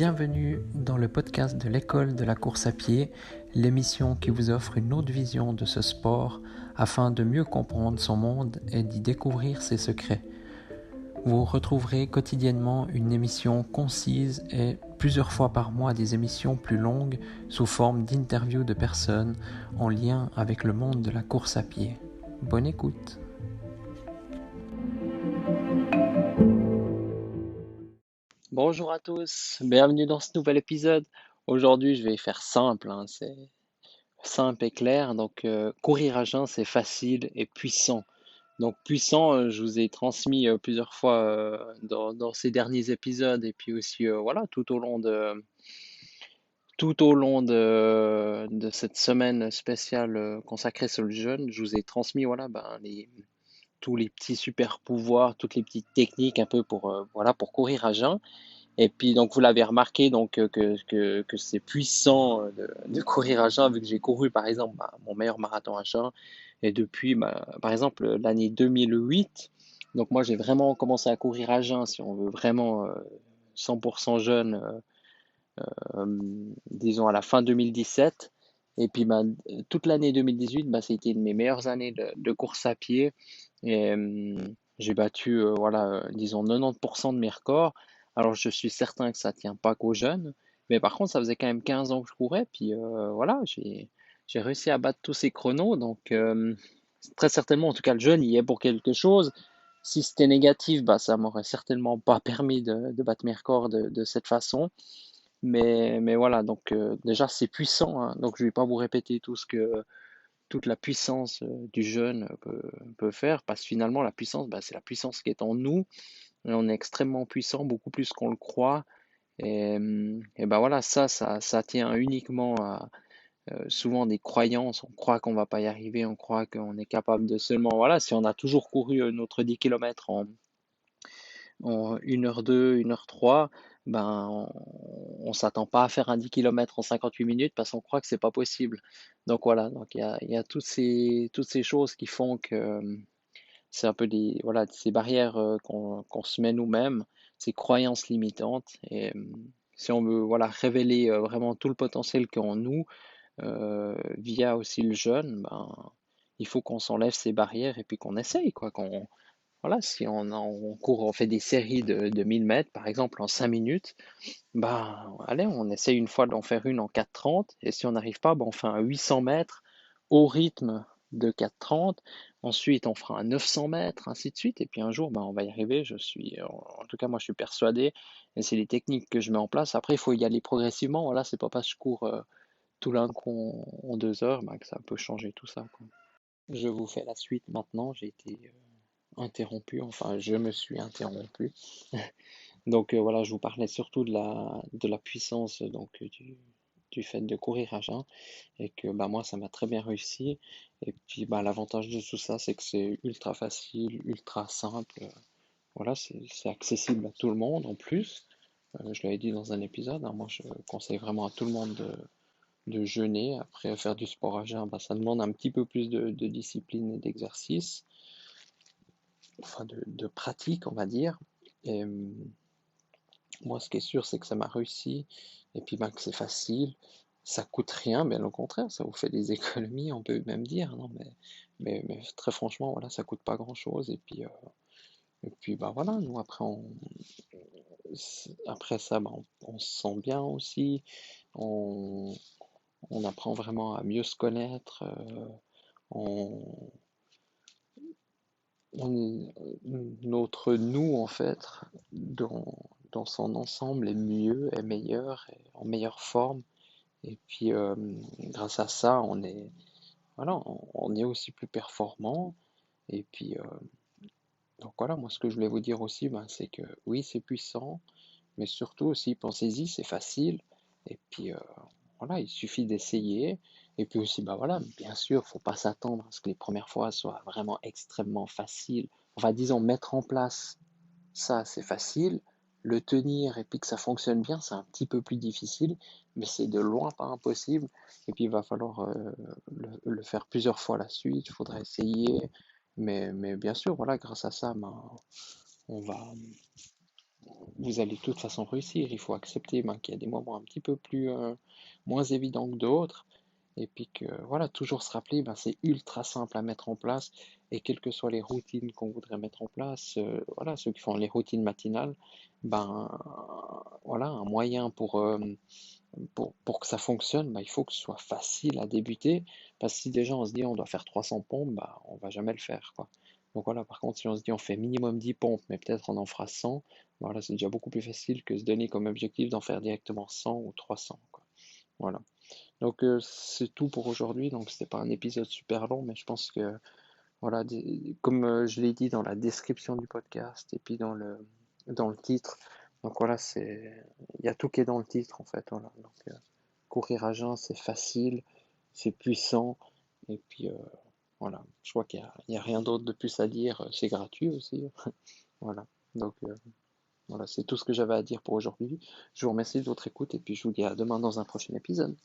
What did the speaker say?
Bienvenue dans le podcast de l'école de la course à pied, l'émission qui vous offre une autre vision de ce sport afin de mieux comprendre son monde et d'y découvrir ses secrets. Vous retrouverez quotidiennement une émission concise et plusieurs fois par mois des émissions plus longues sous forme d'interviews de personnes en lien avec le monde de la course à pied. Bonne écoute! Bonjour à tous, bienvenue dans ce nouvel épisode. Aujourd'hui, je vais faire simple, c'est simple et clair. Donc, courir à jeun, c'est facile et puissant. Donc, puissant, je vous ai transmis plusieurs fois dans ces derniers épisodes et puis aussi, voilà, tout au long de cette semaine spéciale consacrée sur le jeûne, je vous ai transmis, voilà, tous les petits super pouvoirs, toutes les petites techniques un peu pour courir à jeun. Et puis, donc, vous l'avez remarqué, donc, que c'est puissant de courir à jeun, vu que j'ai couru, par exemple, mon meilleur marathon à jeun. Et depuis, par exemple, l'année 2008, donc moi, j'ai vraiment commencé à courir à jeun, si on veut vraiment 100% jeune, disons à la fin 2017. Et puis, toute l'année 2018, c'était une de mes meilleures années de course à pied. Et j'ai battu, voilà, disons 90% de mes records. Alors, je suis certain que ça tient pas qu'aux jeunes. Mais par contre, ça faisait quand même 15 ans que je courais. Puis voilà, j'ai réussi à battre tous ces chronos. Donc, très certainement, en tout cas, le jeune, il y est pour quelque chose. Si c'était négatif, ça m'aurait certainement pas permis de battre mes records de cette façon. Mais voilà, donc déjà, c'est puissant, hein. Donc, je vais pas vous répéter toute la puissance du jeûne peut faire, parce que finalement, la puissance, c'est la puissance qui est en nous. Et on est extrêmement puissant, beaucoup plus qu'on le croit. Et voilà, ça tient uniquement à souvent des croyances. On croit qu'on va pas y arriver, on croit qu'on est capable de seulement. Voilà, si on a toujours couru notre 10 km en 1h02, 1h03, on s'attend pas à faire un 10 km en 58 minutes parce qu'on croit que c'est pas possible. Donc voilà, donc il y a toutes ces choses qui font que c'est un peu voilà, ces barrières qu'on se met nous-mêmes, ces croyances limitantes. Et si on veut voilà, révéler vraiment tout le potentiel qu'en nous, via aussi le jeûne, il faut qu'on s'enlève ces barrières et puis qu'on essaye, quoi, voilà, si on court, on fait des séries de 1000 mètres, par exemple, en 5 minutes, allez, on essaye une fois d'en faire une en 4,30, et si on n'arrive pas, on fait un 800 mètres au rythme de 4,30, ensuite on fera un 900 mètres, ainsi de suite, et puis un jour, on va y arriver, en tout cas, moi, je suis persuadé, et c'est les techniques que je mets en place. Après, il faut y aller progressivement, voilà, c'est pas parce que je cours tout d'un coup en 2 heures, que ça peut changer tout ça, quoi. Je vous fais la suite maintenant, j'ai été interrompu, enfin je me suis interrompu. Donc voilà, je vous parlais surtout de la puissance donc du fait de courir à jeun et que moi ça m'a très bien réussi. Et puis l'avantage de tout ça c'est que c'est ultra facile, ultra simple. Voilà, c'est accessible à tout le monde en plus. Je l'avais dit dans un épisode, hein, moi je conseille vraiment à tout le monde de jeûner. Après faire du sport à jeun, ça demande un petit peu plus de discipline et d'exercice, enfin de pratique, on va dire. Et moi, ce qui est sûr, c'est que ça m'a réussi, et puis que c'est facile, ça coûte rien, bien au contraire, ça vous fait des économies, on peut même dire, non, mais très franchement, voilà, ça coûte pas grand-chose, et puis voilà, nous après, après ça, on se sent bien aussi, on, on apprend vraiment à mieux se connaître, on, notre nous, en fait, dans son ensemble est mieux, est meilleur, est en meilleure forme. Et puis, grâce à ça, voilà, on est aussi plus performant. Et puis, donc voilà, moi, ce que je voulais vous dire aussi, c'est que oui, c'est puissant, mais surtout aussi, pensez-y, c'est facile. Et puis, voilà, il suffit d'essayer. Et puis aussi, voilà, bien sûr, faut pas s'attendre à ce que les premières fois soient vraiment extrêmement faciles. Enfin, disons, mettre en place ça, c'est facile. Le tenir et puis que ça fonctionne bien, c'est un petit peu plus difficile, mais c'est de loin pas impossible. Et puis, il va falloir le faire plusieurs fois à la suite. Il faudra essayer. Mais bien sûr, voilà, grâce à ça, on va, vous allez de toute façon réussir. Il faut accepter ben, qu'il y a des moments un petit peu plus moins évidents que d'autres. Et puis que voilà, toujours se rappeler, ben, c'est ultra simple à mettre en place. Et quelles que soient les routines qu'on voudrait mettre en place, voilà, ceux qui font les routines matinales, ben voilà, un moyen pour que ça fonctionne, ben, il faut que ce soit facile à débuter. Parce que si déjà on se dit on doit faire 300 pompes, ben, on va jamais le faire, quoi. Donc voilà, par contre, si on se dit on fait minimum 10 pompes, mais peut-être on en fera 100, voilà, c'est déjà beaucoup plus facile que se donner comme objectif d'en faire directement 100 ou 300, quoi. Voilà. Donc c'est tout pour aujourd'hui. Donc c'était pas un épisode super long, mais je pense que voilà, comme je l'ai dit dans la description du podcast et puis dans le titre. Donc voilà, il y a tout qui est dans le titre en fait. Voilà. Donc courir à jeun, c'est facile, c'est puissant et puis voilà. Je crois qu'il y a rien d'autre de plus à dire. C'est gratuit aussi. Voilà. Donc voilà, c'est tout ce que j'avais à dire pour aujourd'hui. Je vous remercie de votre écoute et puis je vous dis à demain dans un prochain épisode.